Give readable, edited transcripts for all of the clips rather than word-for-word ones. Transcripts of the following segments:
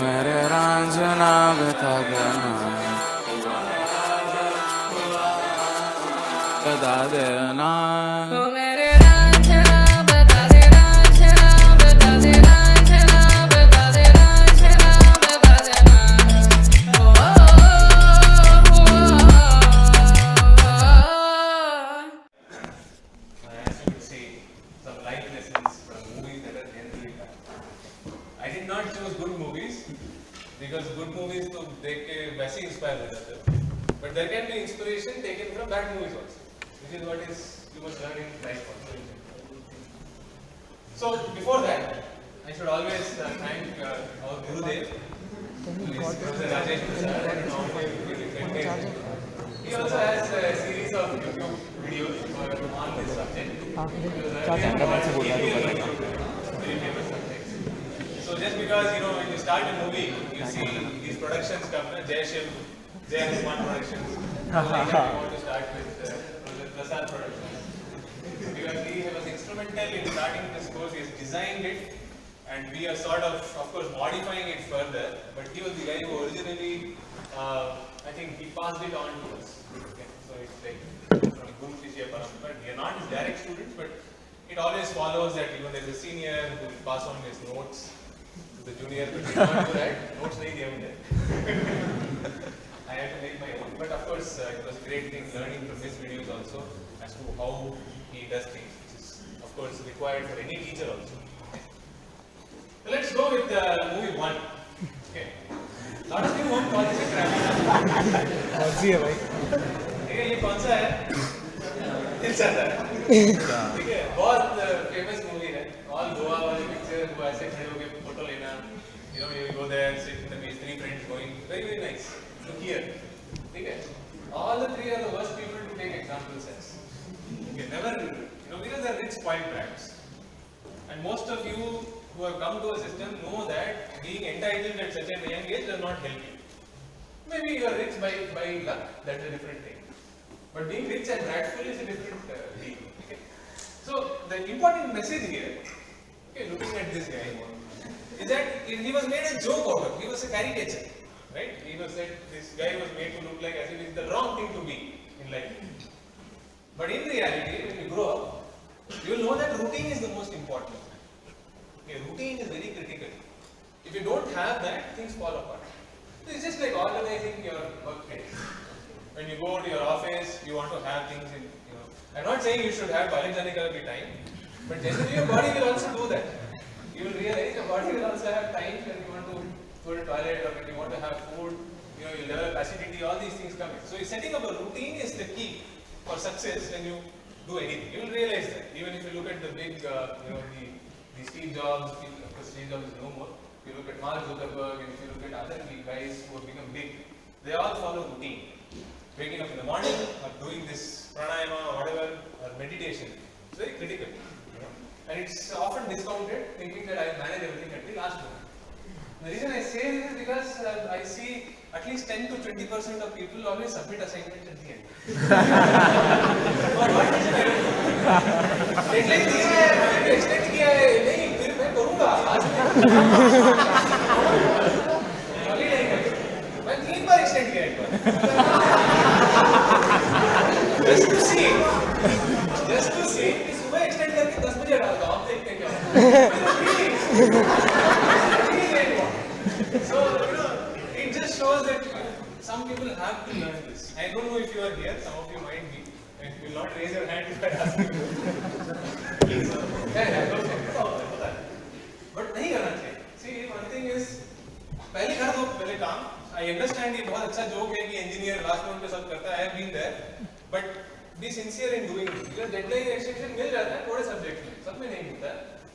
मेरे रांझना बता देना, बता देना। मेरे रांझना बता दे, रांझना बता दे, रांझना बता दे, रांझना बता देना। I did not choose good movies because good movies to देख के वैसे inspire हो जाते हो. But there can be inspiration taken from bad movies also, which is what is you must learn in life also. So before that, I should always thank our Gurudev, Professor Rajesh Prasad, and all my He also has a series of YouTube videos on this subject. Very famous subject. So just because when you start a movie, you see these productions come, Jai Shiv, Jai Hanuman Productions. So like that you want to start with Prasad Productions. Because he was instrumental in starting this course. He has designed it, and we are sort of course, modifying it further. But he was the guy who originally, I think, he passed it on to us. Okay. So it's like from Guru Shishya Parampara. We are not his direct students, but it always follows that there is a senior who will pass on his notes to the junior, but we can't do that. Notes nahi given there. I had to make my own. But of course, it was a great thing learning from his videos also as to how he does things, which is of course required for any teacher also. So let's go with movie 1. Okay. Lot of you won't call this a crap. कौन सी है भाई? ठीक है, ये कौन सा है? दिल चाहता है। ठीक है, बहुत फेमस मूवी है। All गोवा वाले पिक्चर वो ऐसे खड़े होके फोटो लेना, you go there, sit in the beach, 3 friends going, very very nice. Look here, ठीक है? All the 3 are the worst people to take examples as. Okay, never, because they are rich spoiled brats. And most of you who have come to a system know that being entitled at such a young age does not help you. Maybe you are rich by luck, that's a different thing. But being rich and bratful is a different thing. Okay? So the important message here, looking at this guy, is that he was made a joke out of. He was a caricature, right? He was said this guy was made to look like as if it's the wrong thing to be in life. But in reality, when you grow up, you will know that routine is the most important. Okay, routine is very critical. If you don't have that, things fall apart. So it's just like organizing your workplace. When you go to your office, you want to have things in, I'm not saying you should have polyphonic every time, but generally your body will also do that. You will realize your body will also have times when you want to go to the toilet or when you want to have food, you'll develop acidity, all these things come in. So setting up a routine is the key for success when you do anything. You will realize that. Even if you look at the big, the Steve Jobs, of course Steve Jobs is no more. If you look at Mark Zuckerberg and if you look at other big guys who have become big, they all follow routine. Waking up in the morning or doing this pranayama or whatever, or meditation, it's very critical. And it's often discounted, thinking that I manage everything at the last moment. The reason I say this is because I see at least 10 to 20% of people always submit assignments at the end. Deadline दिया है, मैंने extend किया है, नहीं फिर मैं करूँगा आज में। अभी नहीं करूँ, मैं 3 बार extend किया एक बार। Just to see कि सुबह extend करके 10 बजे डालता हूँ, आप देखते हैं क्या? So it just shows that some people have to learn this. I don't know if you are here, some of you might be. And you will not raise your hand if I ask you. But नहीं करना चाहिए. See, one thing is, पहले कर दो पहले काम. I understand ये बहुत अच्छा joke है कि engineer last moment पे सब करता है. I have been there. But be sincere in doing it. Because deadline extension मिल जाता है थोड़े subjects में. सब में नहीं मिलता.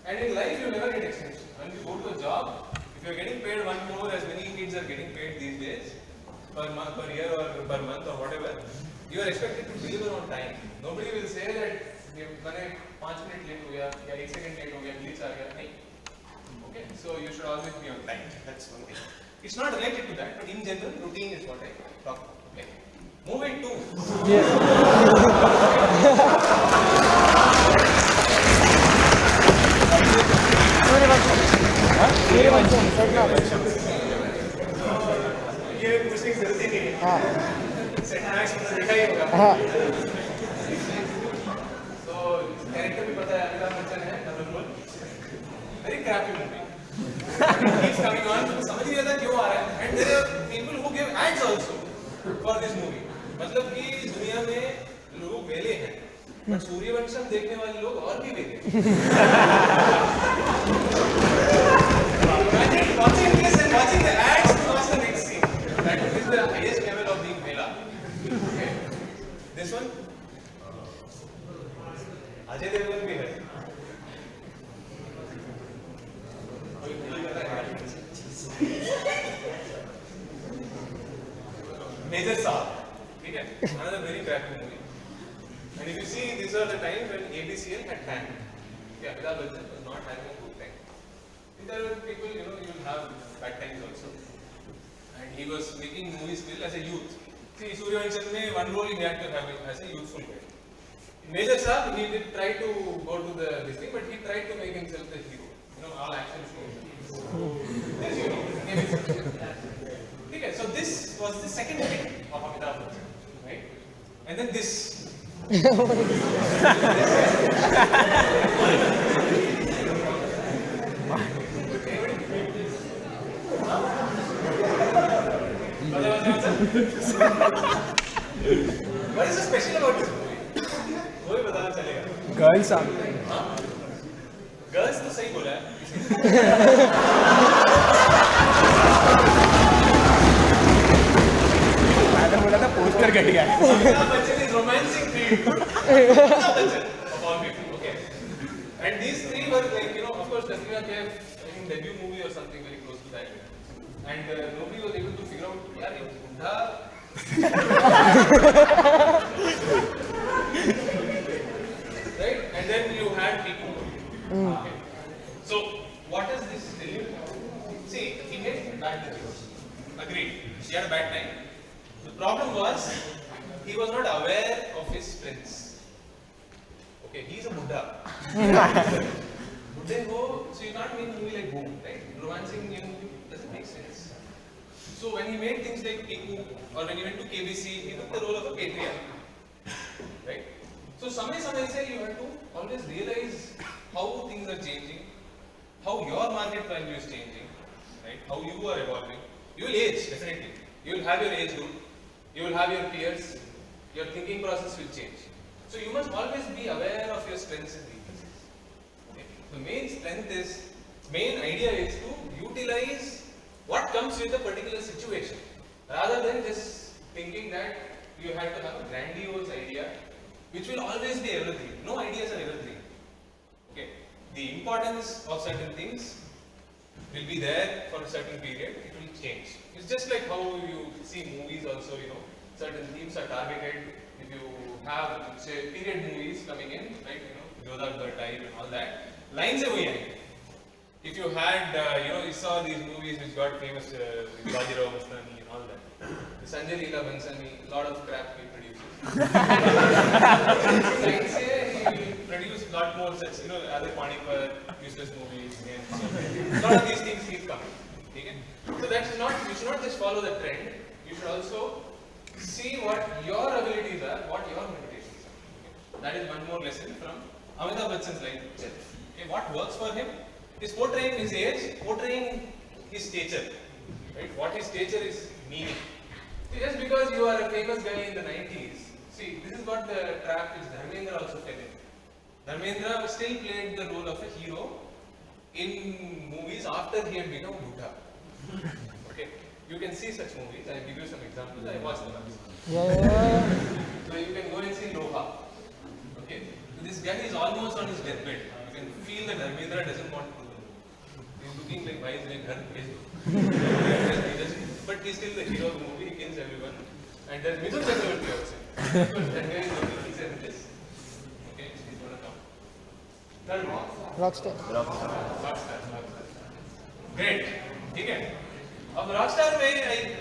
And in life you never get extension. When you go to a job, if you are getting paid 1 crore as many kids are getting paid these days, per month, per year or per month or whatever, you are expected to deliver on time. Nobody will say that मैंने 5 minute late हो गया या 1 second late हो गया, glitch आ गया, नहीं. Okay, so you should always be on time. That's one thing. It's not related to that, but in general, routine is what I talk about. Okay. Moving to. Yes. हाँ setbacks तो देखा ही होगा। हाँ So character भी पता है अमिताभ बच्चन है double role. Very crappy movie. It keeps coming on तो समझ नहीं आता क्यों आ रहा है। And there are people who give ads also for this movie. मतलब कि दुनिया में लोग वेले हैं, but सूर्यवंशम देखने वाले लोग और भी वेले हैं। Imagine watching this and watching the ads to watch the next scene. That is the highest level of being vela. Okay. This one, Ajay Devgan भी है। Major Saab, ठीक है? Another very crappy movie. And if you see, these are the times when ABCL had time. Okay, Amitabh Bachchan was not having a good time. There were people, you will have bad times also. And he was making movies still as a youth. See, Suryavansham mein one role he had to have as a youthful guy. In Major Saab, he did try to go to this thing, but he tried to make himself the hero. All action shows. This okay, so this was the second hit of Amitabh Bachchan, right? And then this. What is so special about this movie? वो भी बताना चलेगा। Girls आप girls तो सही बोला है। मैंने बोला था पोस्टर घटिया है। Amitabh Bachchan is romancing three. Amitabh Bachchan of all people, okay. And these three were like, of course, Katrina Kaif, I think debut movie or something very close to that. And nobody was able to figure out, yaar, ye budha. Right? And then you had people. Okay. So, what does this tell you? See, he made bad decisions. Agreed. He had a bad time. The problem was, he was not aware of his strengths. Okay, he's a Buddha. Buddha ho, so you can't make a movie like Boom, right? Romancing doesn't make sense. So when he made things like Piku, or when he went to KBC, he took the role of a patriarch. Right? So samay se you have to always realize how things are changing, how your market value is changing, right? How you are evolving. You will age, definitely. You will have your age group, you will have your peers, your thinking process will change. So you must always be aware of your strengths and weaknesses. Okay? The main idea is to utilize what comes with a particular situation, rather than just thinking that you have to have a grandiose idea, which will always be everything. No ideas are everything. Okay? The importance of certain things will be there for a certain period, it will change. It's just like how you see movies also, certain themes are targeted. If you have, say, period movies coming in, right, Jodha type and all that, lines are going. If you had, you saw these movies which got famous, with Bajirao Mastani and all that. The Sanjay Leela Bansani, a lot of crap he produces. Lines he will produce a lot more such, other Panipat, useless movies, and so a lot of these things keep coming. Okay? So you should not just follow the trend, you should also see what your abilities are, what your limitations are. Okay? That is one more lesson from Amitabh Bachchan's life itself. Okay? What works for him is portraying his age, portraying his stature. Right? What his stature is meaning. See, just because you are a famous guy in the 90s, see, this is what the trap which Dharmendra also fell in. Dharmendra still played the role of a hero in movies after he had become Buddha. Okay, you can see such movies. I'll give you some examples. I watched them. Yeah. So you can go and see Loha. Okay, so this guy is almost on his deathbed. You can feel that Dharmendra doesn't want to do the movie. He's looking like, why is he like, but he's still the hero of the movie. He kills everyone. And there's Mithun Chakravarti also. Because that guy is the release and this. Okay, he's gonna come. Third one. Rockstar. Rockstar. Great. Okay. Of Rockstar में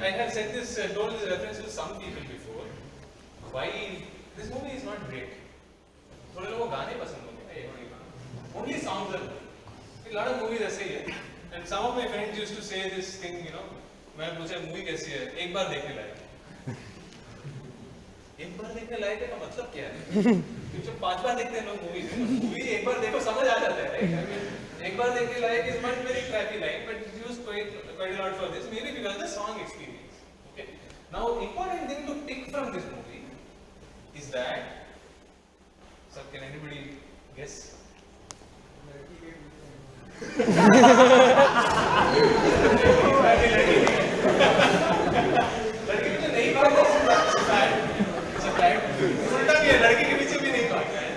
I have said this, told this reference to some people before. Why this movie is not great. थोड़े लोगों को गाने पसंद होते हैं. Only songs are good. A lot of movies ऐसे ही है. And some of my friends used to say this thing, मैं पूछा मूवी कैसी है? एक बार देखने लायक. एक बार देखने लायक है का मतलब क्या है? क्योंकि जब 5 बार देखते हैं लोग मूवी एक बार देखो समझ आ जाता है, right? I mean, एक बार देखने लायक is not very crappy line, but used quite a lot for this, maybe because the song experience. Okay. Now, important thing to pick from this movie is that, sir, can anybody guess? लड़की पीछे नहीं भागता है, उल्टा भी है, लड़की के पीछे भी नहीं भागता है.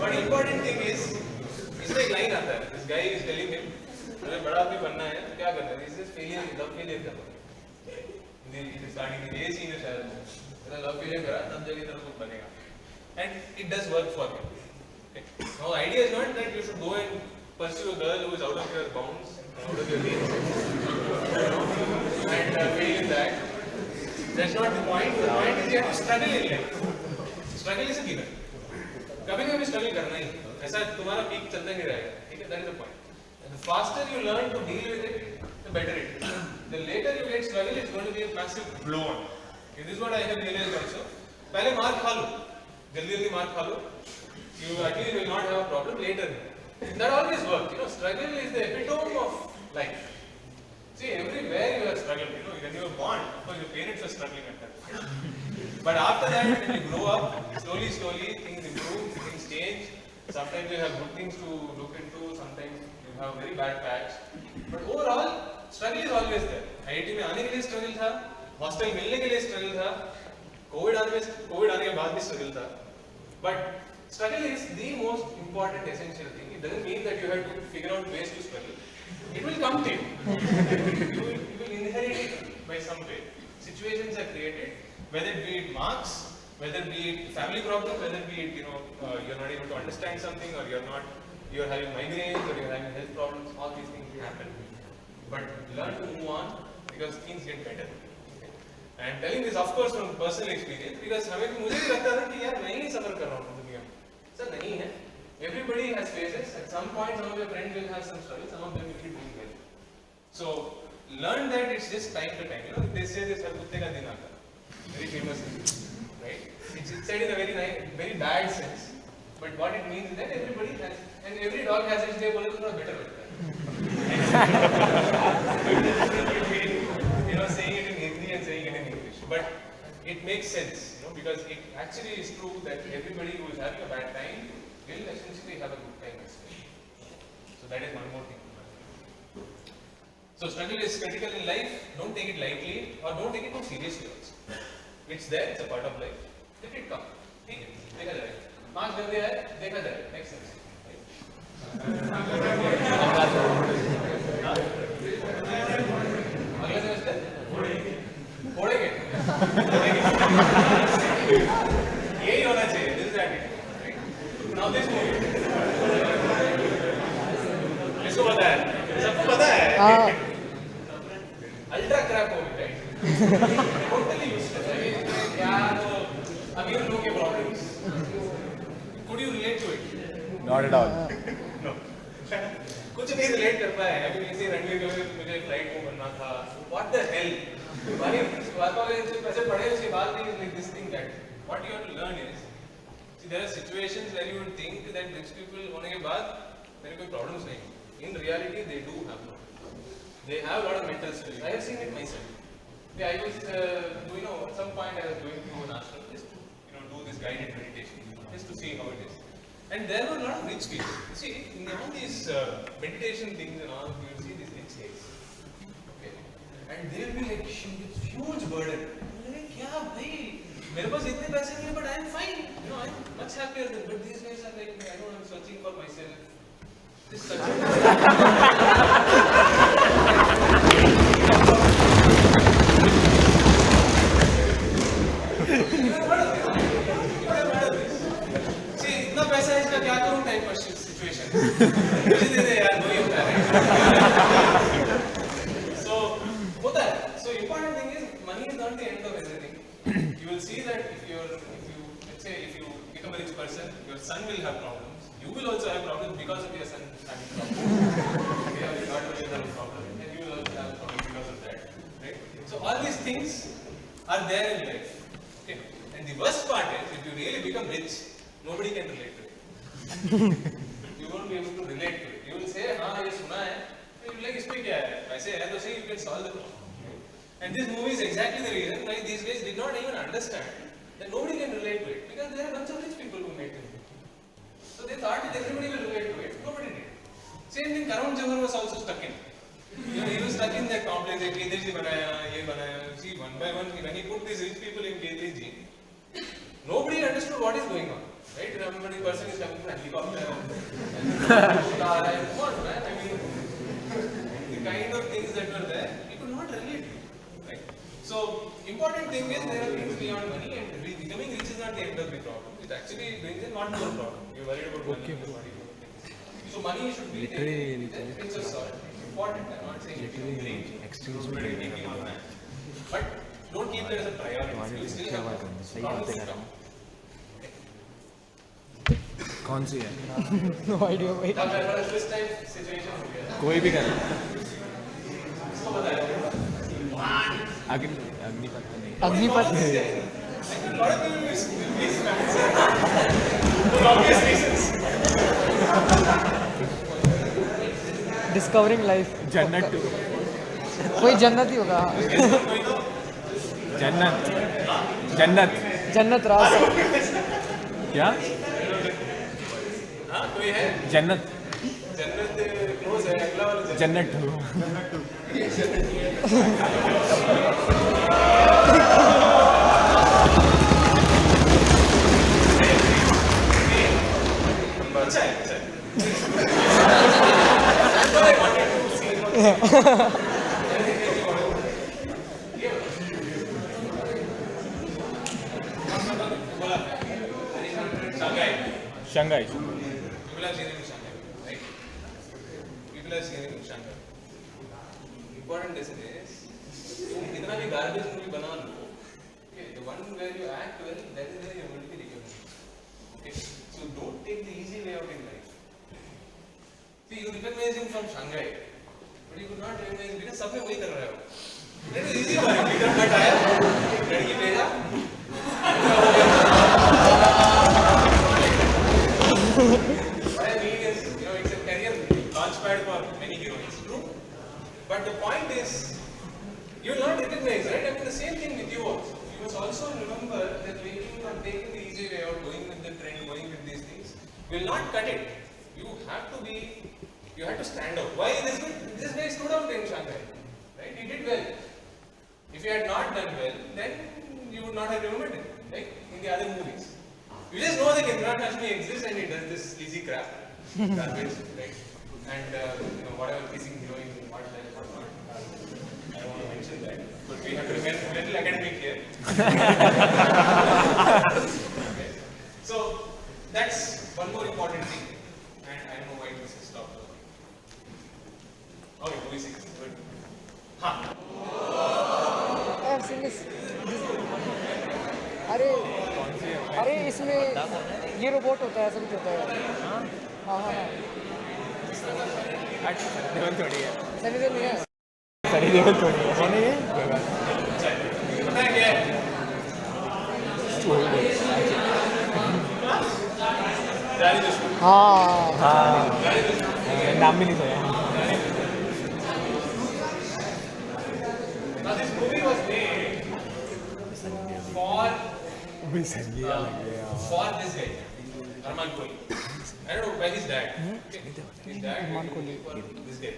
But important thing is, इसमें एक लाइन आता है. This guy is telling him, मुझे बड़ा आदमी बनना है, तो क्या करना है? This is failure, love failure करना है. Starting में ये सीन है शायद, मेरा love failure करा, तब जाके तेरा कुछ बनेगा. And it does work for him. Okay. Now, idea is not that you should go and pursue a girl who is out of your bounds, out of your range, and fail in that. That's not the point. The point is you have to struggle in life. Struggle is a given. कभी कभी struggle करना ही. ऐसा तुम्हारा peak चलता नहीं रहेगा. ठीक है? That is the point. And the faster you learn to deal with it, the better it is. The later you get struggle, it's going to be a massive blow on. Okay, this is what I have realized also. पहले मार खा लो. जल्दी मार खा लो. You actually will not have a problem later. That always works. You know, struggle is the epitome of life. See, everywhere you have struggled. You know, when you were born, of course, your parents are struggling at that time. But after that, when you grow up, slowly, things improve, things change. Sometimes you have good things to look into. Sometimes you have very bad patch. But overall, struggle is always there. IIT में आने के लिए struggle था, hostel मिलने के लिए struggle था, COVID आने के बाद भी struggle था. But struggle is the most important essential thing. It doesn't mean that you have to figure out ways to struggle. It will come to you. You will inherit it by some way. Situations are created, whether it be it marks, whether it be it family problem, whether it be it, you know, you're not able to understand something, or you're having migraines, or you're having health problems. All these things happen. But learn to move on because things get better. I am telling this, of course, from personal experience, because मुझे भी लगता था कि यार मैं ही सफर कर रहा हूँ दुनिया में. सर नहीं है. Everybody has phases. At some point, some of your friends will have some struggles. Some of them will be doing well. So learn that it's just time to time. You know, they say this हर कुत्ते का दिन आता है. Very famous, right? It's said in a very bad sense. But what it means is that everybody has, and every dog has its day. बोले तो थोड़ा better लगता है. You know, saying it in Hindi and saying it in English, but it makes sense, you know, because it actually is true that everybody who is having a bad time will essentially have a good time as well. So that is one more thing. So struggle is critical in life. Don't take it lightly, or don't take it too seriously also. It's there. It's a part of life. Let it come. ठीक है, देखा जाएगा. Marks गंदे आए, देखा जाएगा. Next sense. अगले semester फोड़ेंगे. यही होना चाहिए. This is attitude. Now this movie. इसको पता है. सबको पता है. Ultra crap movie, right? Totally useless. क्या तो अमीर लोगों के problems. Could you relate to it? Not at all. No. कुछ नहीं relate कर पाए. अभी किसी रणवीर कपूर मुझे flight में बनना था. What the hell? भाई वास्तव में ऐसे पढ़े उसके बाद भी like this thing that what you have to learn is, see, there are situations where you would think that rich people होने के बाद मेरे कोई problems नहीं. In reality, they do have problems. They have a lot of mental stress. I have seen it myself. I was, you know, at some point I was going to an ashram just to, you know, do this guided meditation, just to see how it is. And there were a lot of rich people. You see, in all these meditation things and all, you will see these rich guys. Okay. And they will be like huge burden. Like, क्या भाई, मेरे पास इतने पैसे नहीं है, but I am fine. You know, I am much happier than. But these guys are like, I don't know, I'm searching for myself. This searching. See, इतना पैसा है इसका क्या करूँ टाइप पर सिचुएशन. मुझे दे दे यार, वही होता है. So होता है. So important thing is money is not the end of everything. You will see that if you let's say if you become a rich person, your son will have problems. You will also have problems because of your son having problems. Okay, your daughter will have a problem, and you will also have a problem because of that, right? So all these things are there in life. Okay. worst part is, if you really become rich, nobody can relate to it. You won't be able to relate to it. You will say, हाँ ये सुना है, you will like इसमें क्या है? वैसे है तो सही, you can solve the problem. And this movie is exactly the reason why these guys did not even understand that nobody can relate to it, because there are a bunch of rich people who made it. So they thought that everybody will relate to it. Nobody did. Same thing, Karan Johar was also stuck in. You know, he was stuck in that complex. Kedri ji banaya, ye banaya. See, one by one, when he put these rich people in Kedri ji, nobody understood what is going on. Right? Remember, the person is coming from a helicopter. Come on, man. I mean, the kind of things that were there, he could not relate to. Right? So, important thing is there are things beyond money, and becoming rich is not the end of the problem. It actually brings in one more problem. You're worried about money. So, money should be taken with a pinch of salt. Important. I'm not saying it is great. Excuse me. But don't keep that as a priority. You still have problems to come. कौन सी है? No idea भाई. अब मेरे पास this type situation हो गया. कोई भी कर. इसको बताया. अग्निपथ नहीं. Agnipath. A lot of people use these facts for obvious reasons. Discovering life. जन्नत. कोई जन्नत ही होगा. जन्नत. जन्नत. जन्नत रास. क्या? हाँ कोई है? जन्नत. जन्नत क्लोज है, अगला वाला जन्नत. अच्छा है, अच्छा है. Shanghai. People are seeing in Shanghai, right? People are seeing in Shanghai. Important lesson is, तुम कितना भी garbage movie बना लो, okay, the one where you act well, that is where you are going to be recognized. Okay, so don't take the easy way out in life. See, you recognize him from Shanghai, but you could not recognize him because सब में वही कर रहे हो. That is easy one. Glitter cut आया, लड़की भेजा. What I mean is, you know, it's a career launchpad for many heroines, true. But the point is, you will not recognize, right? I mean, the same thing with you also. You must also remember that taking the easy way out, going with the trend, going with these things, will not cut it. You have to stand out. Why this guy stood out in Shanghai, right? He did well. If he had not done well, then you would not have remembered him, like in the other movies. You just know that Imran Hashmi exists and he does this easy crap, garbage, right? And you know, whatever kissing heroine, what not. I don't want to mention that, but we have to remain a little academic here. Okay. So that's one more important thing, and I don't know why this is stopped. Okay, movie 6. Good. Huh. अरे इसमें ये robot होता है, ऐसा कुछ होता है. हाँ हाँ हाँ. देवल थोड़ी है. सनी देओल नहीं है. सनी देवल थोड़ी है. कौन है ये? पता है क्या है? हाँ. नाम भी नहीं सुना. Now this movie was made for this guy, Arman Kohli. I don't know why his dad. His dad for this guy.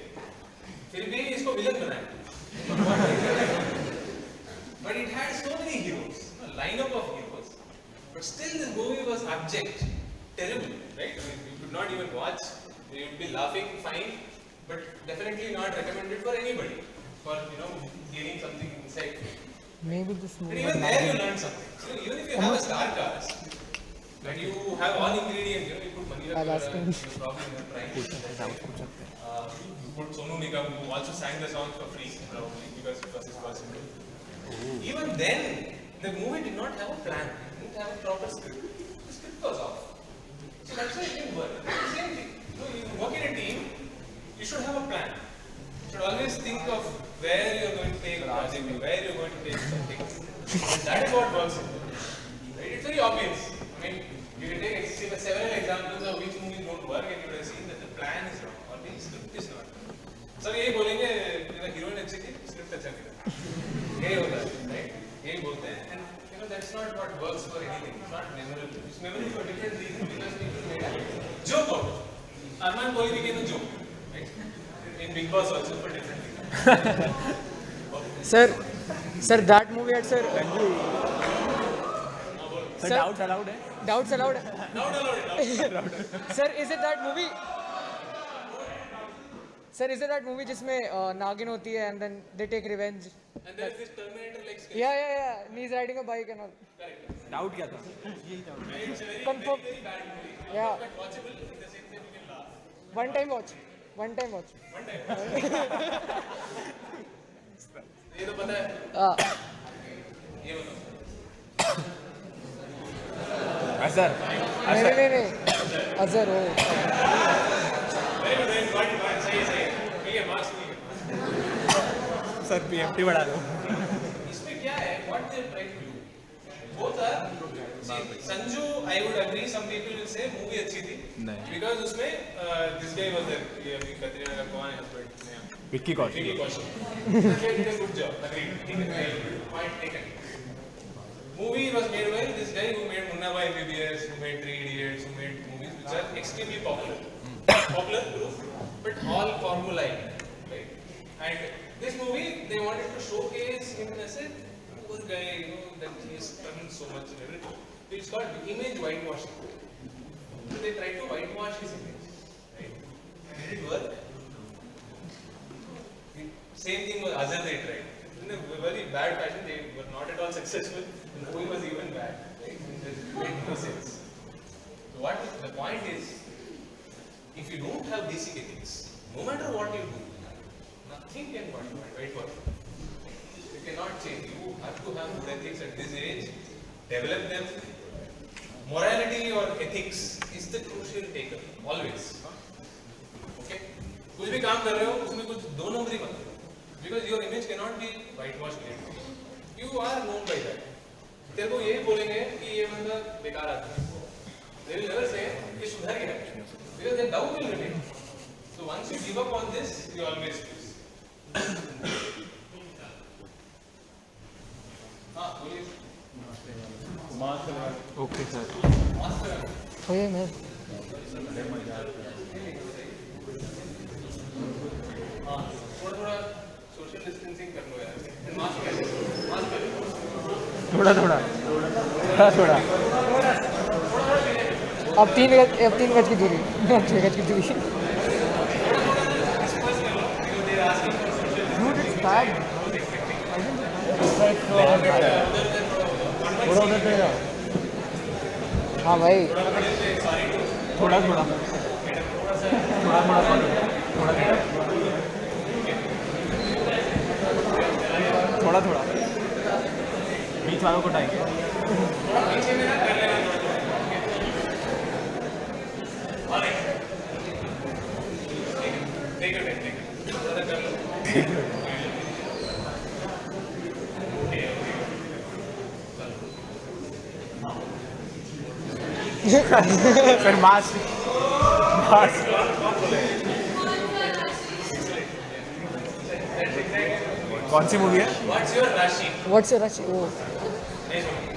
फिर भी इसको villain बनाया. But it had so many heroes, a lineup of heroes. But still this movie was abject, terrible, right? I mean, you could not even watch. You would be laughing, fine, but definitely not recommended for anybody. For gaining something inside. Maybe this And movie. even there you learn something. Even if you have a star cast, when you have all ingredients, you put Manila Gupta, you probably not trying. You put Sonu Nigam, who also sang the song for free, probably because it was his personal. Even then, the movie did not have a plan. It didn't have a proper script. The script was off. So that's why it didn't work. It's the same thing. You work in a team, you should have a plan. You should always think of where you are going to take a project, where you are going to take something. And that is what works. Right? It obvious. I mean, you can take several examples of which movies don't work, and you would have seen that the plan is wrong or the script is not. Sir, यही बोलेंगे heroine अच्छी थी, script अच्छा नहीं था. यही होता है, right? यही बोलते हैं, and you know that's not what works for anything. It's not memorable. It's memorable for different reasons because people made a joke out of it. Arman Kohli became a joke, right? In Big Boss also for different reasons. Sir, that movie had sir. Sir doubts allowed है Doubts allowed. Not allowed. Sir, is it that movie? Sir, is it that movie जिसमें नागिन होती है and then they take revenge? And there is this Terminator-like script. Yeah. And he's riding a bike and all. Doubt क्या था It's a very, Confirm. very bad movie. Yeah. But watchable in the sense that you can laugh. One time watch. One time. ये तो पता है. ये बताओ. असर नहीं. अजर हो. Very good. सही है. ठीक है, मार्क्स नहीं है. सर पीएमटी बढ़ा दो इसमें क्या है? What they try to do? Both are. See, Sanju, I would agree. Some people will say movie अच्छी थी. नहीं. Because उसमें this guy was there. ये अभी कतरीना का कौन है husband? Vicky Kaushal Vicky Kaushal. They did a good job. Agreed. Point taken. Movie was made by this guy who made Munna Bhai MBBS, who made Three Idiots, who made movies which are extremely popular. Popular, but all formulaic, right? And this movie, they wanted to showcase him as a poor guy, you know, that he is struggling so much and everything. It's called image whitewashing. So they tried to whitewash his image, right? Did it work? Same thing with Azhar they tried. In a very bad fashion, they were not at all successful. The movie was even bad. Right? It made no sense. So what the point is, if you don't have basic ethics, no matter what you do, nothing can whitewash. You cannot change. You have to have good ethics at this age, develop them. Morality or ethics is the crucial taker, always. Okay? कुछ भी काम कर रहे हो, उसमें कुछ दो नंबरी मत करो. Because your image cannot be whitewashed later. You are known by that. तेरे को यही बोलेंगे कि ये बंदा बेकार आदमी है. They will never say कि सुधर गया. Because their doubt will remain. So once you give up on this, you always lose. हाँ बोलिए. ओके सर ओए मैं थोड़ा सोशल डिस्टेंसिंग कर लो यार. मास्क पहनो. थोड़ा अब 3 गज की दूरी 6 गज की दूरी. Dude, it's bad. हाँ भाई थोड़ा बीच वालों को टाइम फिर मास्क कौन सी मूवी है What's your Rashi? What's your Rashi? Oh,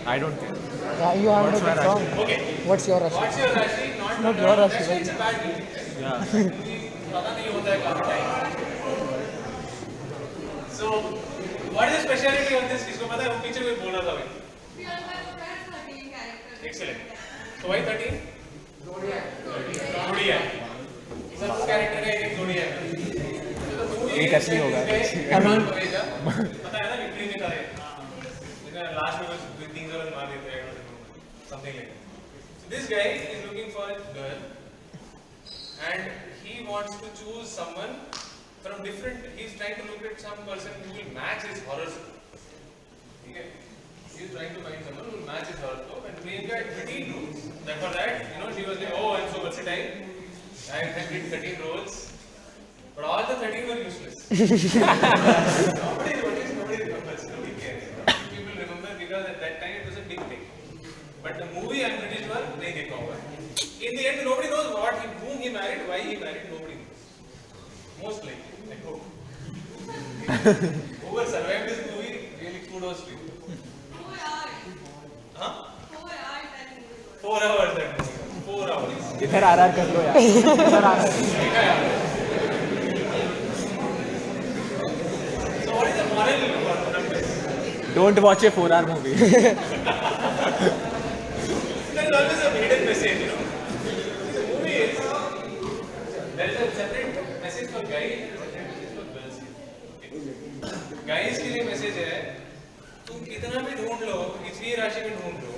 I don't care yeah, you have What's to my get wrong. Okay. What's your Rashi? What's your Rashi? Not your Rashi, Actually, it's a bad movie. पता नहीं होता है काफी time. So, what is the speciality of this? किसको पता है? वो पीछे कोई बोल रहा था भाई. Excellent. So why 13? Zodiac. सब कैरेक्टर का एक Zodiac है. एक असली होगा पता है ना विक्ट्री में था ये. लास्ट में कुछ things और मार देते हैं. Something like that. So this guy is looking for a girl, and he wants to choose someone from different. He's trying to look at some person who will match his horoscope. Okay? He's trying to find someone who will match his horoscope, and Priyanka had 13 roles. That for that, you know, she was like, oh, I'm so versatile. I did 13 roles, but all the 13 were useless. Nobody remembers. Nobody cares. People remember because at that time it was a big thing. But the movie Mostly, I hope. Whoever survived this movie, really kudos to you. Huh? 4 hours that movie. 4 hours. इधर आर कर लो यार इधर आर So what is the moral from this? Don't watch a 4 hour movie There is always a hidden message, you know. The movie is, there is a separate message for guys and a separate message for girls. Guys के लिए message है, तुम कितना भी ढूंढ लो, इतनी राशि में ढूंढ लो,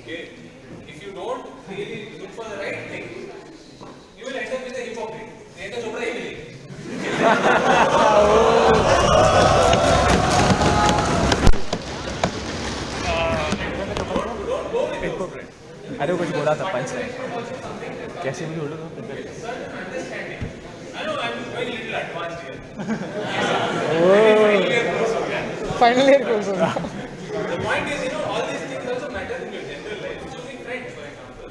okay? If you don't really look for the right thing, you will end up with a hypocrite. नहीं तो चोपड़ा ही मिलेगी. अरे कुछ बोला था पंच कैसे भी बोलो तो I know I'm going a little advanced here. Final year course होगा The point is, you know, all these things also matter in your general life. Choosing friends, for example,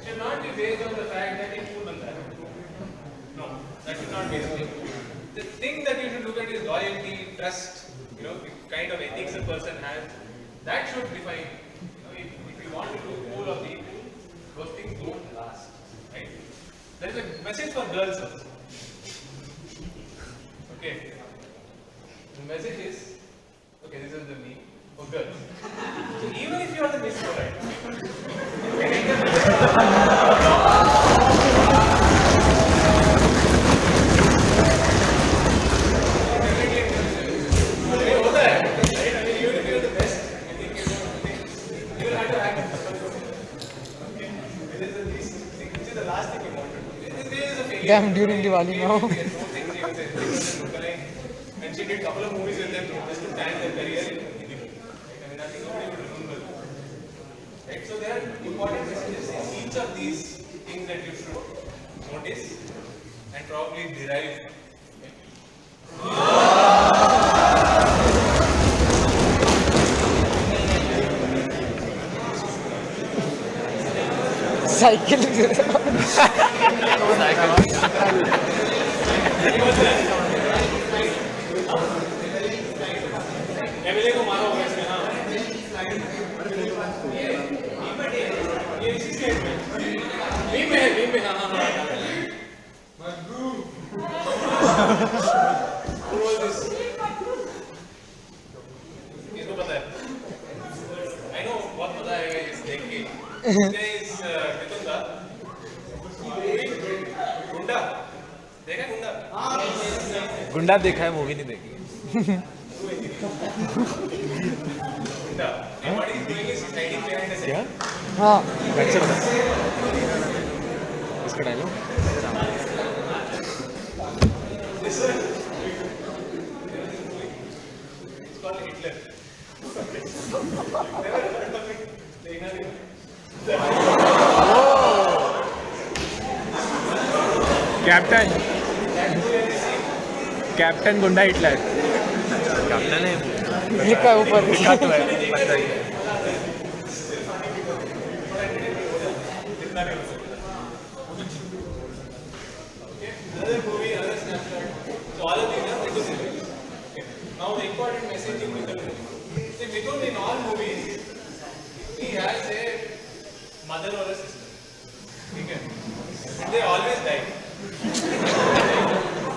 should not be based on the fact that you cool banda hai. No, that should not be the thing. The thing that you should look at is loyalty, trust, you know, the kind of ethics a person has. That should define. You know, if you want to do cool or be cool, those things don't last, right? There is a message for girls also. Okay. The message is, okay, this is the me for girls. So even if you are the Miss Polite, you can enter ये होता है, right? I mean, even if you are the best, I think you will have to act. Okay. This is the least thing. This is the last thing you want to do. This is a failure. Damn, during Diwali now. And she did a couple of movies with them just to time their career in Hindi movie. I mean, nothing nobody would remember. Right? So there are important messages in each of these things that you should notice and probably derive. Cycle MLA को मारो वैसे हाँ ये इसी state में meme में हाँ किसको पता है I know बहुत पता है इस देख के इस मिथुन का गुंडा देखा गुंडा गुंडा देखा है मूवी नहीं देखी What he's doing is he's hiding behind a set. क्या हाँ अच्छा बता इसका dialogue This one, it's called Hitler. Never heard of it. देखना नहीं. कैप्टन गुंडा हिटलर कैप्टन है लिखा है ऊपर लिखा तो है पता ही है जितना भी हो सके. Okay. Another movie, another snapshot. So all of these are Mithun movies. Okay. Now the important message in Mithun movie. See, Mithun in all movies, he has a mother or a sister. Okay. And they always die.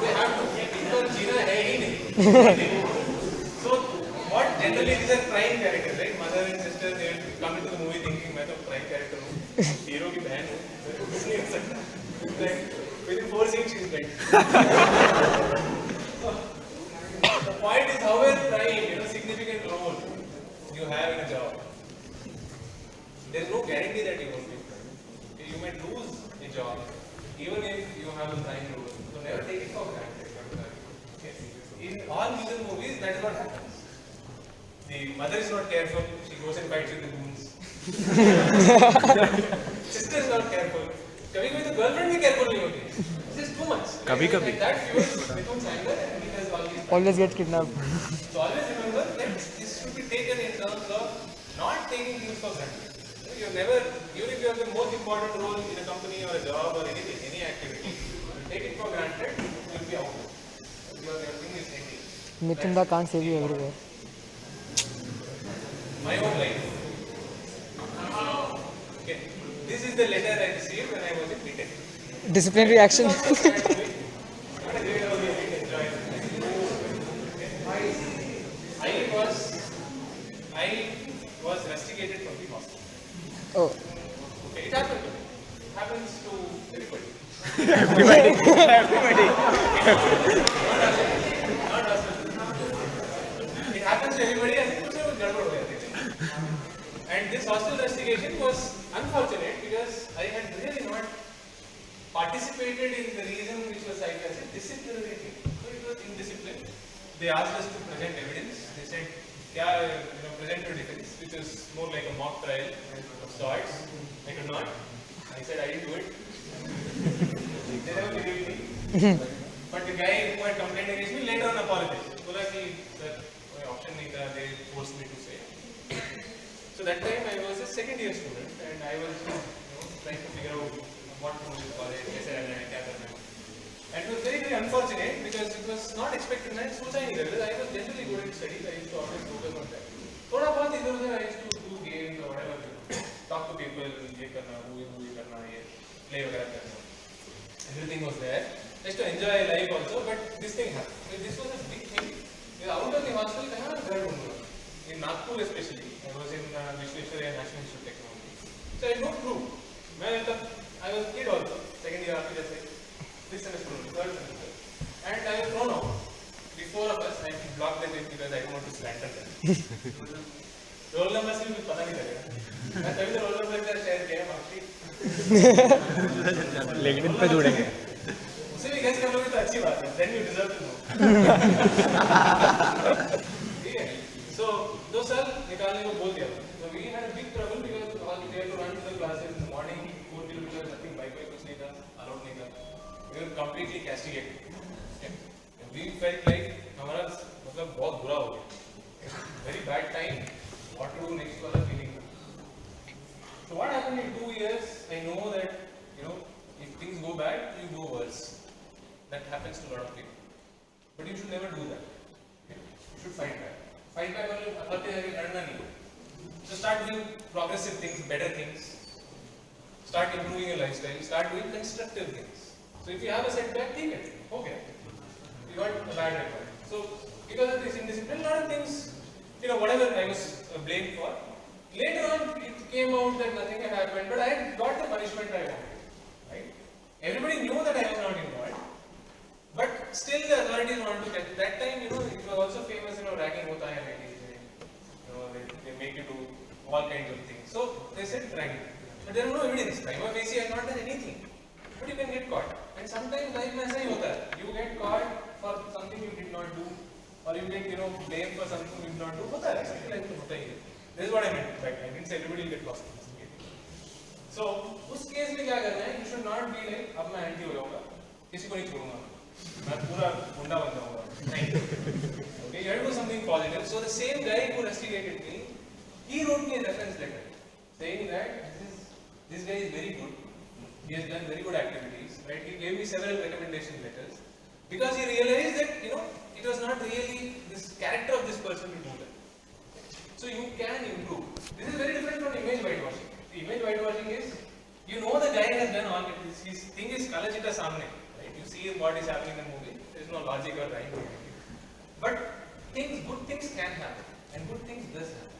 They have to keep इनको जीना है ही नहीं. So what generally these are prime characters, right? Mother and sister, they will come into the movie thinking मैं तो prime character हूँ, hero की बहन हूँ, मैं तो कुछ नहीं हो सकता. Like within 4 scenes she is dead. The point is however prime, you know, significant role you have in a job. There is no guarantee that you won't be prime. Okay, you might lose a job even if you have a prime role. So never take it for granted. Okay. In all Mithun movies, that is what happens. The mother is not careful, she goes and fights with the goons. Sister is not careful. कभी-कभी तो girlfriend भी careful नहीं होती. This is too much. कभी-कभी. Like that fuels Mithun's anger and he does all these. always get kidnapped So always remember that this should be taken in terms of not taking things for granted. You never, even if you have the most important role in a company or a job or anything, any activity, you take it for granted, you will be out. Mitunda can't save you everywhere. My own life. Okay. This is the letter I received when I was in BTech. Disciplinary action. I was rusticated from the hostel. Oh, Okay, it happened. Happens to everybody. Everybody. Not us. It happens to everybody and it was a gadbad ho gaya tha. And this hostel rustigation was unfortunate because I had really not participated in the reason which was cited as a disciplinary thing. So it was indiscipline. They asked us to present evidence. They said, present your defense, which is more like a mock trial of sorts. I could not. I said I didn't do it. They never believed me. But the guy who had complained against me later on apologized. Bola ki sir, koi option nahi tha. They forced me to say. So that time I was a second year student and I was trying to figure out what to do with college, kaise rehna hai, kya karna hai. And it was very, very unfortunate because it was not expected. I socha nahi kar raha. I was generally good at studies. I used to always focus on that. Thoda bahut idhar udhar I used to do games or whatever. Talk to people, ye karna, movie karna, ye play वगैरह करना. Everything was there. I used to enjoy life also, but this thing happened. This was a big thing. Out of the hostel, कहाँ घर ढूंढूंगा? In Nagpur especially, I was in Vishweshwaraya National Institute of Technology. So I had no clue. I was a kid also, second year after just like this semester, third semester. And I was thrown out. The four of us, I blocked them in because I don't want to slander them. Roll number से भी पता नहीं लगेगा. मैं तभी तो roll number का share किया मार्कशीट. लेकिन इन पे जोड़ेंगे. उसे भी गेस कर लोगे तो अच्छी बात है. Then you deserve to know. ठीक है. So 2 साल निकालने को बोल दिया. So we had a big trouble because we had to run to the classes in the morning. 4 kilometers, nothing, bike कुछ नहीं था, allowed नहीं था. We were completely castigated. We felt like हमारा मतलब बहुत बुरा हो गया. Very bad time. What to do next वाला feeling. So what happened in 2 years? I know that if things go bad, you go worse. That happens to a lot of people. But you should never do that. Okay? You should fight back. Fight back वाले अपने लड़ना नहीं. So start doing progressive things, better things. Start improving your lifestyle. Start doing constructive things. So if you have a setback, take it. Okay. You got a bad record. So because of this indiscipline, a lot of things, whatever I was blamed for. Later on, it came out that nothing had happened, but I got the punishment I wanted. Right? Everybody knew that I was not involved, but still the authorities wanted to catch it. That time, it was also famous, ragging hota hai ladies. They make you do all kinds of things. So they said ragging, but there was no evidence. Prima facie, I had not done anything, but you can get caught. And sometimes life में ऐसा ही होता है. You get caught for something you did not do, or you get blamed for something you did not do. होता है. Something like that होता ही है. This is what I meant. In fact, I didn't say everybody will get lost. So उस case में क्या करना है? You should not be like अब मैं एंटी हो जाऊँगा, किसी को नहीं छोड़ूंगा, मैं पूरा गुंडा बन जाऊँगा. नहीं. Okay, you have to do something positive. So the same guy who rusticated me, he wrote me a reference letter saying that this guy is very good. He has done very good activities. Right? He gave me several recommendation letters because he realized that it was not really this character of this person to do that. So you can improve. This is very different from image whitewashing. The image whitewashing is, the guy has done all it. His thing is kalachita samne. Right? You see what is happening in the movie. There is no logic or rhyme. But good things can happen, and good things does happen.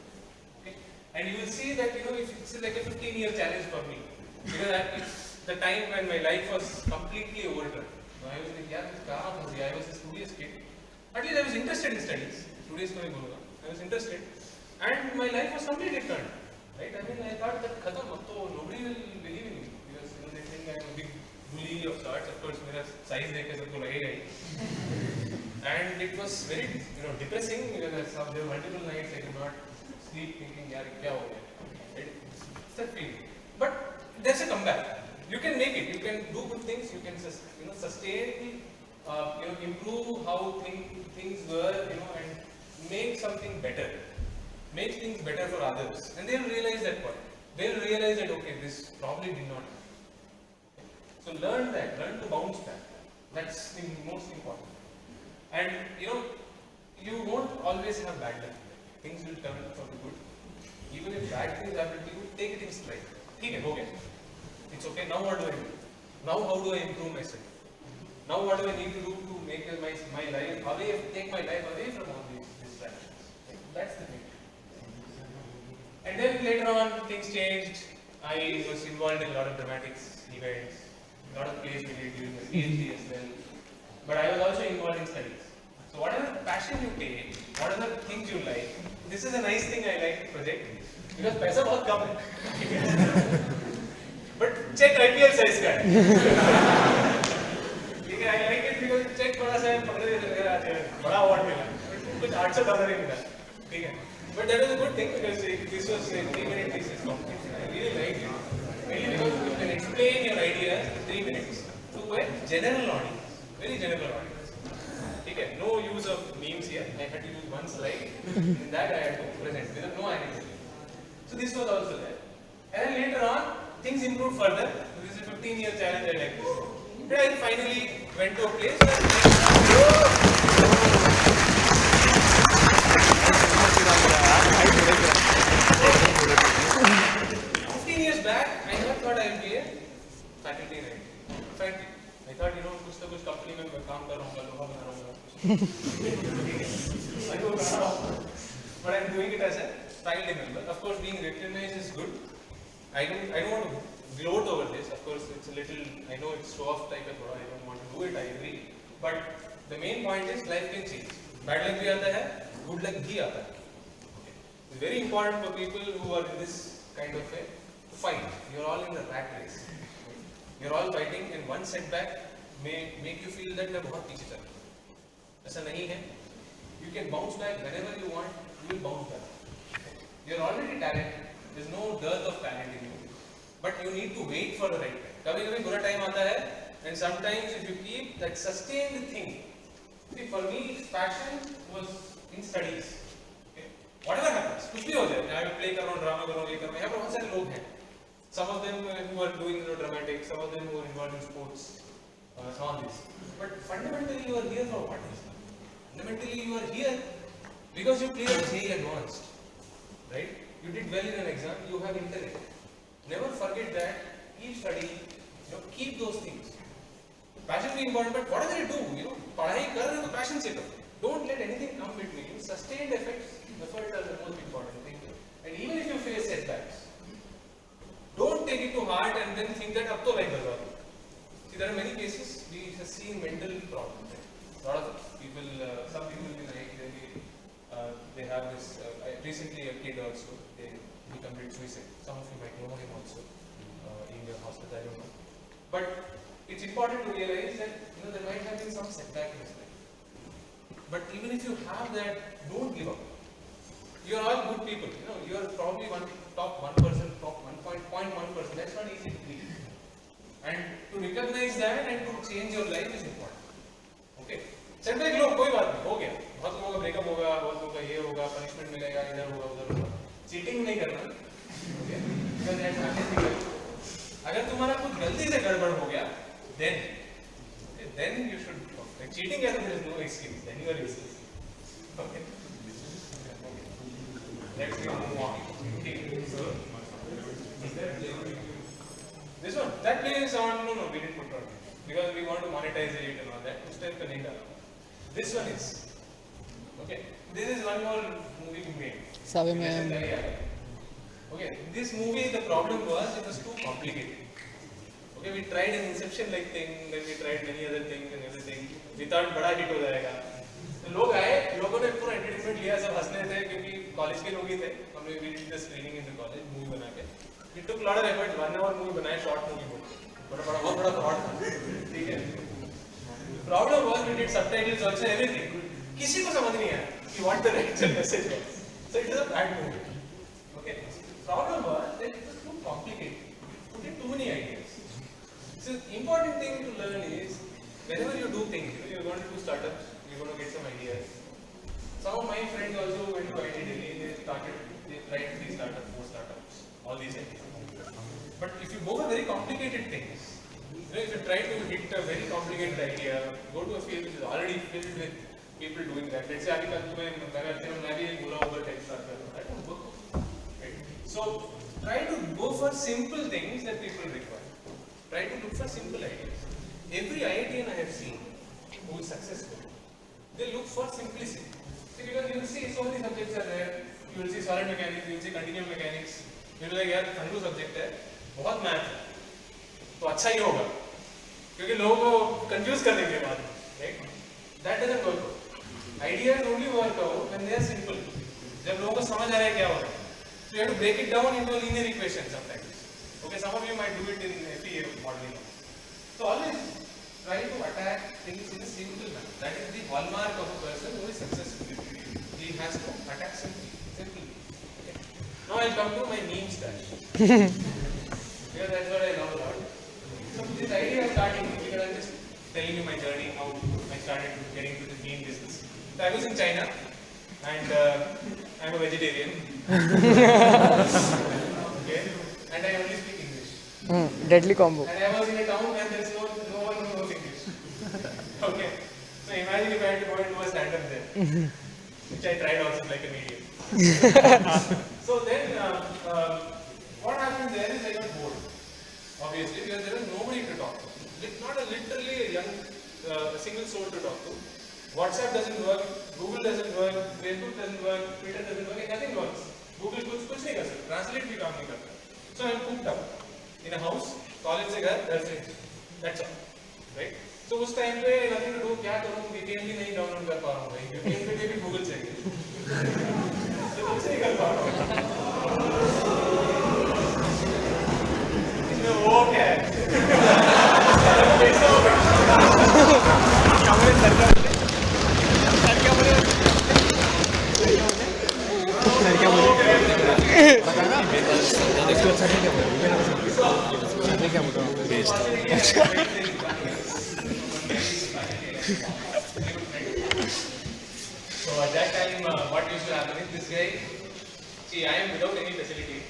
Okay? And you will see that if it's like a 15-year challenge for me, because it's the time when my life was completely overturned. I was like, I was a studious kid. At least I was interested in studies. Studious I was interested. And my life was completely turned. Right? I mean, I thought that khatam, so nobody will believe in me. Because they think I'm a big bully of sorts. Of course, my size dekhe sabko lagega hi. And it was very depressing because there were multiple nights I could not sleep thinking, yaar, kya ho gaya? It's that feeling. But there's a comeback. You can make it. You can do good things. You can sustain, improve how things were, and make something better. Make things better for others, and they'll realize that point. They'll realize that okay, this probably did not happen. So learn that. Learn to bounce back. That's the most important. And you won't always have bad luck. Things will turn out for the good. Even if bad things happen to you, take it in stride. Okay, it's okay. Now what do I do? Now how do I improve myself? Now what do I need to do to make my life away, take my life away from all these distractions? That's the thing. And then later on, things changed. I was involved in a lot of dramatics events, a lot of plays we did during the PhD as well. But I was also involved in studies. So whatever passion you take, whatever things you like, this is a nice thing I like to project. Because paisa bahut kam hai. But check IPL size ka hai. I like it because check बड़ा सा है, बड़ा award मिला, कुछ $800 ही मिला, ठीक है. But that was a good thing because this was a 3-minute thesis competition. I really liked it. Really because you can explain your ideas in 3 minutes to a general audience, very general audience. Okay, no use of memes here. I had to use one slide. In that I had to present with no animation. So this was also there. And then later on, things improved further. So this is a 15-year challenge I like this. Then I finally went to a place where 15 years back, I never thought I would be a faculty writer. In fact, I thought, कुछ तो कुछ company में मैं काम कर रहा हूँ, लोहा बना रहा हूँ. But I'm doing it as a faculty member. Of course, being recognized is good. I don't want to gloat over this. Of course, it's a little, I know it's show-off type of product. I don't want to do it. I agree. But the main point is life can change. Bad luck भी आता है, good luck भी आता है. It's very important for people who are in this kind of a fight. You're all in the rat race. You're all fighting, and one setback may make you feel that मैं बहुत पीछे चल रहा हूँ. ऐसा नहीं है. You can bounce back whenever you want. You will bounce back. You're already talented. There's no dearth of talent in you. But you need to wait for the right time. कभी-कभी बुरा time आता है, and sometimes if you keep that sustained thing. See, for me, passion was in studies. Okay? Whatever happens, कुछ भी हो जाए. मैं play कर रहा हूँ, drama कर रहा हूँ, ये कर रहा हूँ. यहाँ पर बहुत सारे लोग हैं. Some of them who are doing dramatics, some of them who are involved in sports, some of this. But fundamentally, you are here for what? Fundamentally, you are here because you cleared JEE Advanced, right? You did well in an exam. You have intellect. Never forget that. Keep studying. Keep those things. Passion is important, but whatever you do, पढ़ाई कर रहे हो तो passion से करो. Don't let anything come between. Sustained effort are the most important thing. And even if you face setbacks, don't take it to heart and then think that अब तो like बर्बाद. See, there are many cases we have seen mental problems. A lot of people, some people in IIT Delhi, they have this. Recently, a kid also, he committed suicide. Some of you might know him also in the hospital. I don't know. But it's important to realize that there might have been some setback in his life. But even if you have that, don't give up. You are all good people. You are probably top 1%, top 1.1%. That's not easy to be. And to recognize that and to change your life is important. Okay. Setback लो कोई बात नहीं, हो गया. बहुत लोगों का breakup होगा, बहुत लोगों का ये होगा, पनिशमेंट मिलेगा, इधर होगा, उधर होगा. चीटिंग नहीं करना. Okay. Because that's not. अगर तुम्हारा कुछ गलती से गड़बड़ हो गया, then you should. Like cheating है तो there is no excuse. Then you are useless. Okay. Let's move on. So, this one, that play is on. No, we didn't put on because we want to monetize it and all that. Uस time पे नहीं डाला. This one is. Okay. This is one more movie we made. Sabe में. Okay. This movie, the problem was it was too complicated. Okay, we tried an Inception-like thing, then we tried many other things and everything. We thought बड़ा hit हो जाएगा. तो लोग आए, लोगों ने पूरा entertainment लिया, सब हंसने थे क्योंकि कॉलेज के लोग ही थे. हमने we did the screening in the college, movie बना के. We took a lot of effort, 1 hour movie बनाया, short movie बोलते. बहुत बड़ा fraud था. ठीक है. The problem was we did subtitles also everything. किसी को समझ नहीं आया कि what the actual message was. So it is a bad movie. Okay. Problem was that it was too complicated. Put in too many ideas. So the important thing to learn is whenever you do things, you're going to do startups, you're going to get some ideas. Some of my friends also went to IIT Delhi. They tried 3 startups, 4 startups, all these ideas. But if you go for very complicated things, if you try to hit a very complicated idea, go to a field which is already filled with people doing that. Let's say अभी कल तुम्हें मैं भी एक बोला over text start कर दूँ. That won't work. Right? So try to go for simple things that people require. Try to look for simple ideas. Every IITian I have seen who is successful, they look for simplicity. See, because you will see so many subjects are there. You will see solid mechanics, you will see continuum mechanics. You will like यार ठंडू subject है, बहुत math है, तो अच्छा ही होगा, क्योंकि लोगों को confuse कर देंगे बाद में, right? That doesn't work out. Ideas only work out when they are simple. जब लोगों को समझ आ रहा है क्या हो रहा है. So you have to break it down into a linear equation sometimes. Okay, some of you might do it in FEA modeling. So always try to attack things in a simple manner. That is the hallmark of a person who is successful. He has to attack simply. Okay. Now I'll come to my meme stash. Because that's what I love a lot. So this idea of starting, because I'm just telling you my journey, how I started getting to the meme business. So I was in China, and I'm a vegetarian. Okay, and I only speak English. Deadly combo. And I was in a town where there's no one who knows English. Okay, so imagine if I had to go and do a stand-up there, which I tried also like an idiot. So then, what happened there is I got bored, obviously, because there was nobody to talk to. Not literally a young, single soul to talk to. WhatsApp doesn't work, Google doesn't work, Facebook doesn't work, Twitter doesn't work, nothing works. Google कुछ नहीं कर सकता, translate भी काम नहीं करता. So I'm cooped up in a house, college से घर से, that's all, right? So उस time पे nothing to do, क्या करूँ, VPN भी नहीं download कर पा रहा हूँ भाई, VPN के लिए भी Google चाहिए. तो कुछ नहीं कर पा रहा हूँ. इसमें वो क्या है? So at that time, what used to happen is this guy, see, I am without any facility,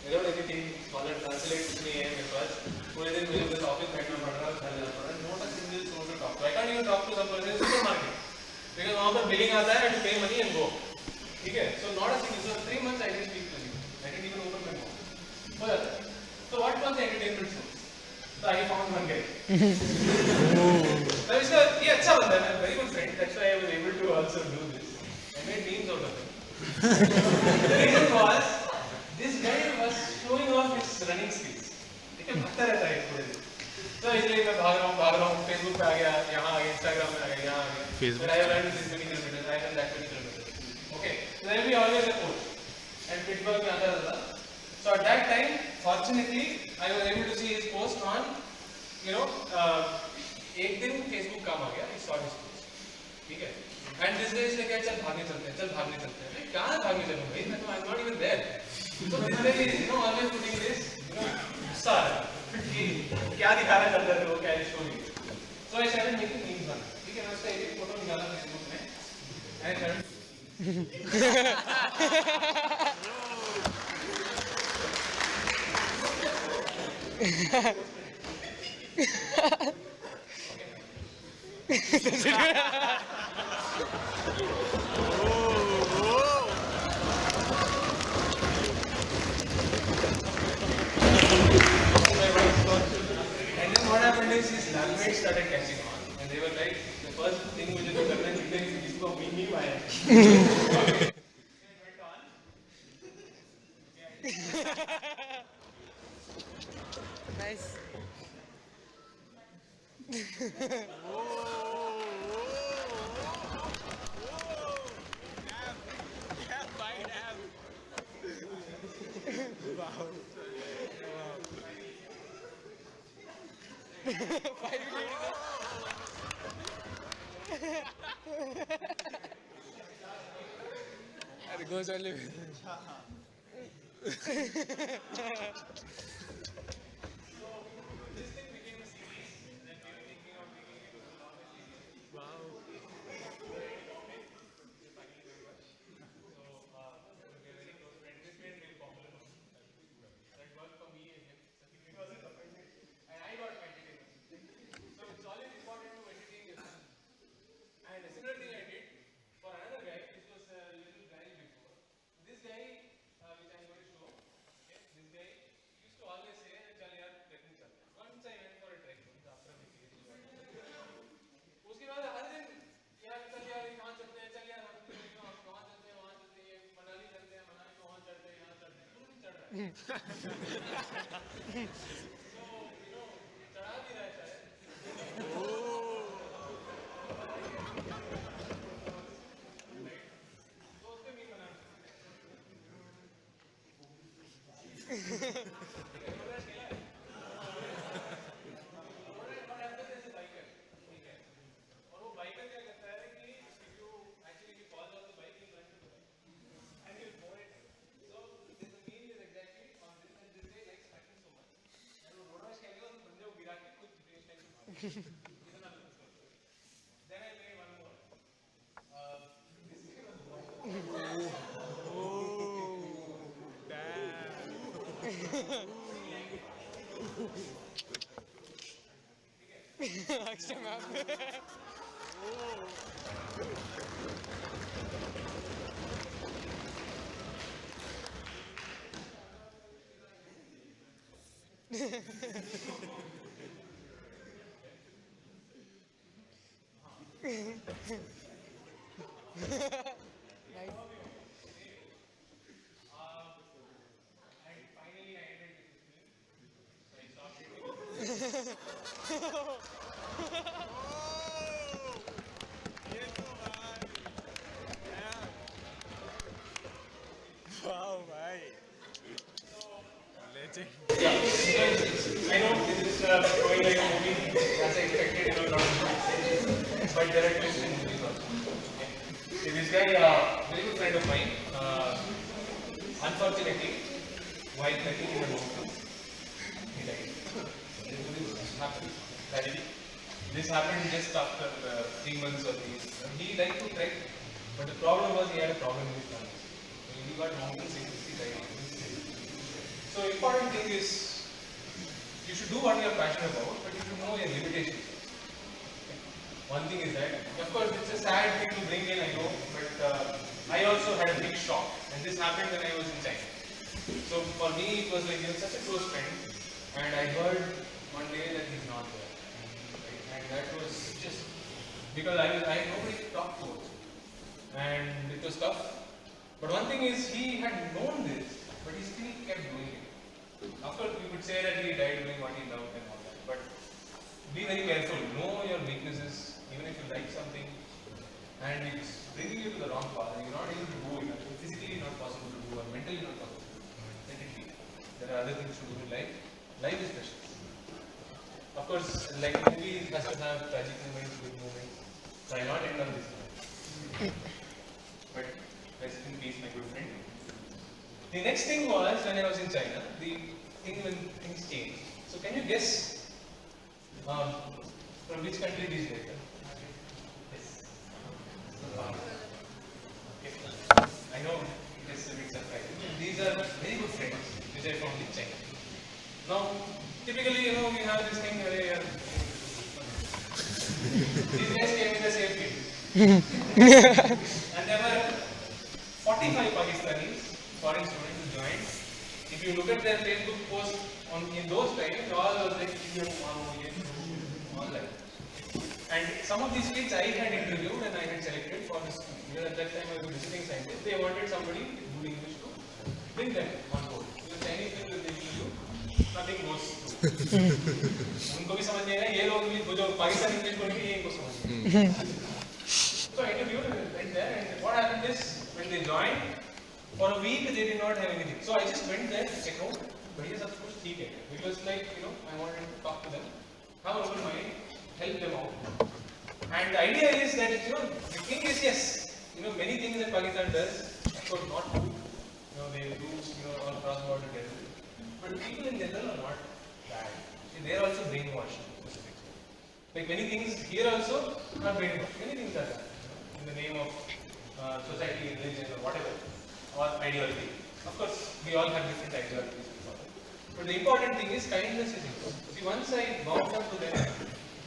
without anything, scholar translate कुछ नहीं है मेरे पास, पूरे दिन मुझे बस ऑफिस बैठना पड़ रहा है, घर जाना पड़ रहा है, not a single soul to talk to. I can't even talk to some person in supermarket, because वहाँ पर billing आता है, I have to pay money and go. ठीक है? So not a single. So 3 months I didn't speak to him. I didn't even open my mouth. हो जाता है. So what was the entertainment source? So I found one guy. So इसका ये अच्छा बंदा है, very good friend. That's why I was able to also do this. I made memes out of it. The reason was this guy was showing off his running skills. ठीक है, भागता रहता है पूरे दिन. तो इसलिए मैं भाग रहा हूँ, Facebook पे आ गया, यहाँ आ गया, Instagram में आ गया, यहाँ आ गया. Then I have run this many kilometers, I have done that many kilometers. Okay, so there will be always a coach. And Pittsburgh में आता था. So at that time, fortunately, I was able to see his post on, you know, एक दिन Facebook काम आ गया, I saw his post. ठीक है? And this guy is like, चल भागने चलते हैं. कहाँ भागने चलूँ भाई? I'm not even there. So this guy is, you know, always putting this, you know, star. कि क्या दिखा रहा है अंदर वो क्या है story. So I started making memes on it. ठीक है? मैं उसका एक फोटो निकाला Facebook में. And I started. And then what happened is his language started catching on, and they were like, the first thing मुझे तो करना है कि इसको मीम आया. Nice. It goes only. And a similar thing I did चढ़ा भी रहा है शायद तो उसके मीम बना और वो बाइकर क्या करता है कि if you actually fall off the bike, you run to the bike and you more it. So the meme is exactly on this and this guy likes fighting so much. And वो road rush खेलेगा तो बंदे को गिरा के खुद finish line पे मारेगा. इतना लोग उसको. Then I made one more. This guy was Extra map. Nice. and finally I ended with this meme. So I stopped it. Wow, भाई. Legend. I know this is going like a movie as I expected, not but there are twists in movies also. Okay. See, this guy, very good friend of mine, unfortunately, while trekking in the mountains, he died. This happened tragedy. This happened just after 3 months of these. He liked to trek, but the problem was he had a problem with his lungs. So he got mountain sickness, he died. So important thing is, you should do what you are passionate about, but you should know your limitations. Okay. One thing is that, of course, it's a sad thing to bring in, I know, but I also had a big shock, and this happened when I was in China. So for me, it was like such a close friend, and I heard one day that he's not there, right? And that was just because I had nobody to talk to, also. And it was tough. But one thing is, he had known this, but he still kept doing it. Of course, we could say that he died doing what he loved and all that, but be very careful. Know your weaknesses, even if you like something, and it's bringing you to the wrong path, and you're not able to do it. Physically not possible to do, or mentally not possible to do. Let it be. There are other things to do in life. Life is precious. Of course, like a movie, it has to have tragic moments, good moments. So I'll not end on this one. But rest in peace, my good friend. The next thing was when I was in China, the thing when things changed. So can you guess from which country these guys are? Yes. Okay. I know it is a bit surprising. These are very good friends which I found in China. Now, typically, we have this thing where these guys came in the same field. And there were 45 Pakistanis, foreign students who joined. If you look at their Facebook post in those times, all was like all like. And some of these kids I had interviewed and I had selected for this school. Because at that time I was visiting scientist. They wanted somebody with good English to bring them on board. Because anything that they interview, nothing goes through. उनको भी समझ नहीं आएगा ये लोग भी जो Pakistani English बोल के ये इनको समझ नहीं आएगा. So I interviewed and went there, and what happened is when they joined, for a week they did not have anything. So I just went there to check out. But yes, of course, because like I wanted to talk to them, have an open mind, help them out. And the idea is that the thing is yes, many things that Pakistan does, of course not good. They do all cross-border terrorism. But people in general are not bad. See, they are also brainwashed. Like many things here also are brainwashed. Many things are done in the name of society, religion, or whatever, or ideology. Of course, we all have different ideologies. But the important thing is kindness is important. See, once I warmed up to them,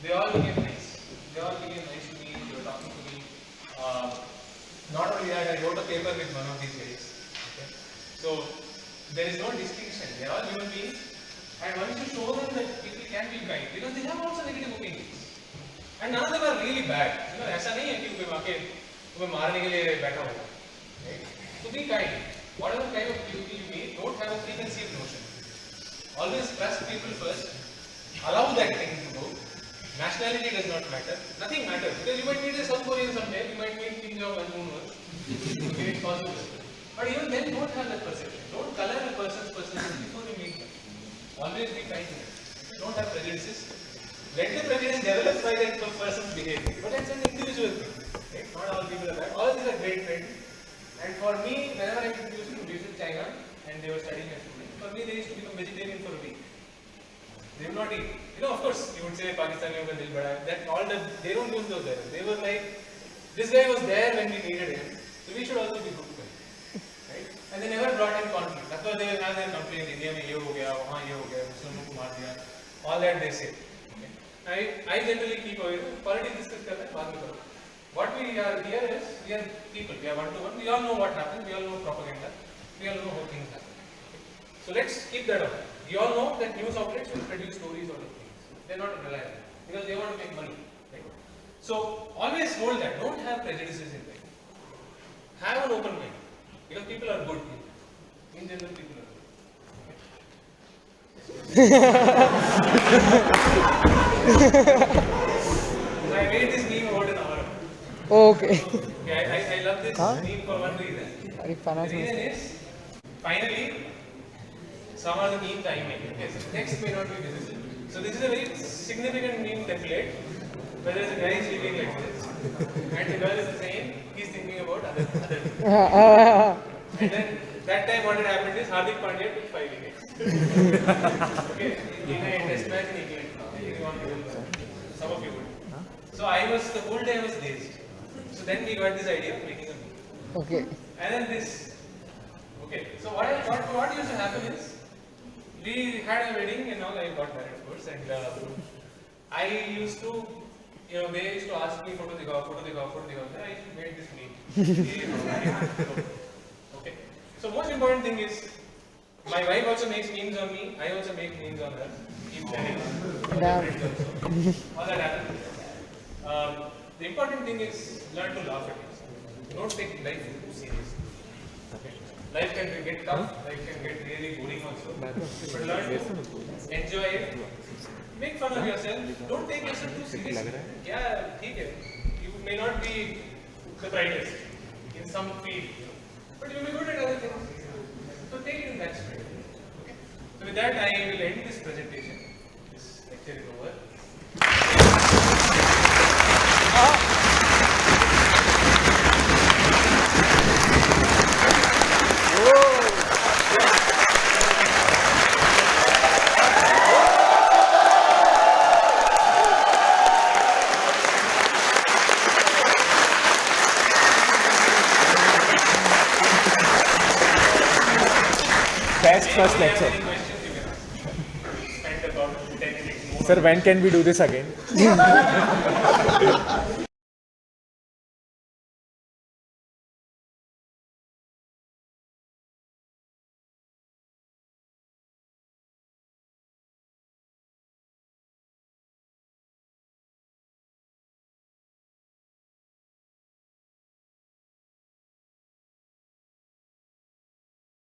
they all became nice. They all became nice to me. They were talking to me. Not only that, I wrote a paper with one of these guys. Okay? So there is no distinction. They are all human beings. And once you show them that people can be kind, because they have also negative opinions. And none of them are really bad. ऐसा नहीं है कि कोई मारने के लिए बैठा होगा. Right? So be kind. whatever kind of people you meet, don't have a preconceived notion. Always trust people first. Allow that thing to go. Nationality does not matter. Nothing matters. Because you might meet a South Korean someday, you might meet Kim Jong-un, who knows. Okay, it's possible. But even then, don't have that perception. Don't color a person's personality before you meet them. Always be kind to them. Don't have prejudices. Let the prejudice develop by that person's behavior. But that's an individual thing. Right? Not all people are bad. All these are great friends. And for me, whenever I introduced them to visit China and they were studying at school, for me they used to become vegetarian for a week. They would not eat. You know, of course, you would say Pakistani ka dil bada hai. That all the they don't use those errors. They were like, this guy was there when we needed him, so we should also be good to him. Right? And they never brought in conflict. Of course, they will have their complaints. India mein ye ho gaya, wahan ye ho gaya, Muslims ko maar diya. All that they say. Okay? I generally keep away. Politics discuss karna hai, baad mein karo. What we are here is, we are people. We are one to one. We all know what happens. We all know propaganda. We all know how things happen. So let's keep that up. We all know that news outlets will produce stories out of things. They're not reliable because they want to make money. Right? So always hold that. Don't have prejudices in mind. Have an open mind because people are good. In general, people are good. So I made this meme about an hour ago. Okay. Okay, I love this meme for one reason. The reason is finally. Some are the memes I make. Okay, so text may not be visible. So this is a very significant meme template where there is a guy sleeping like this and the girl is saying he's thinking about other things. And then that time what had happened is Hardik Pandya took 5 wickets. Okay, in a test match in England. Some of you would. So the whole day I was dazed. So then we got this idea of making a meme. Okay. And then this. Okay, so what used to happen is we had a wedding and all, I got married of course, and I used to, they used to ask me photo dikhao, I made this meme. Okay. So most important thing is, my wife also makes memes on me, I also make memes on her. Keep sharing. All that happens. The important thing is, learn to laugh at yourself. Don't take life too seriously. Life can get tough, life can get really boring also. But learn to enjoy it. Make fun of yourself. Don't take yourself too seriously. Yeah, okay. You may not be the brightest in some field, but you will be good at other things. So take it in that spirit. Okay. So with that, I will end this presentation. This lecture is over. Best first lecture. Sir, when can we do this again?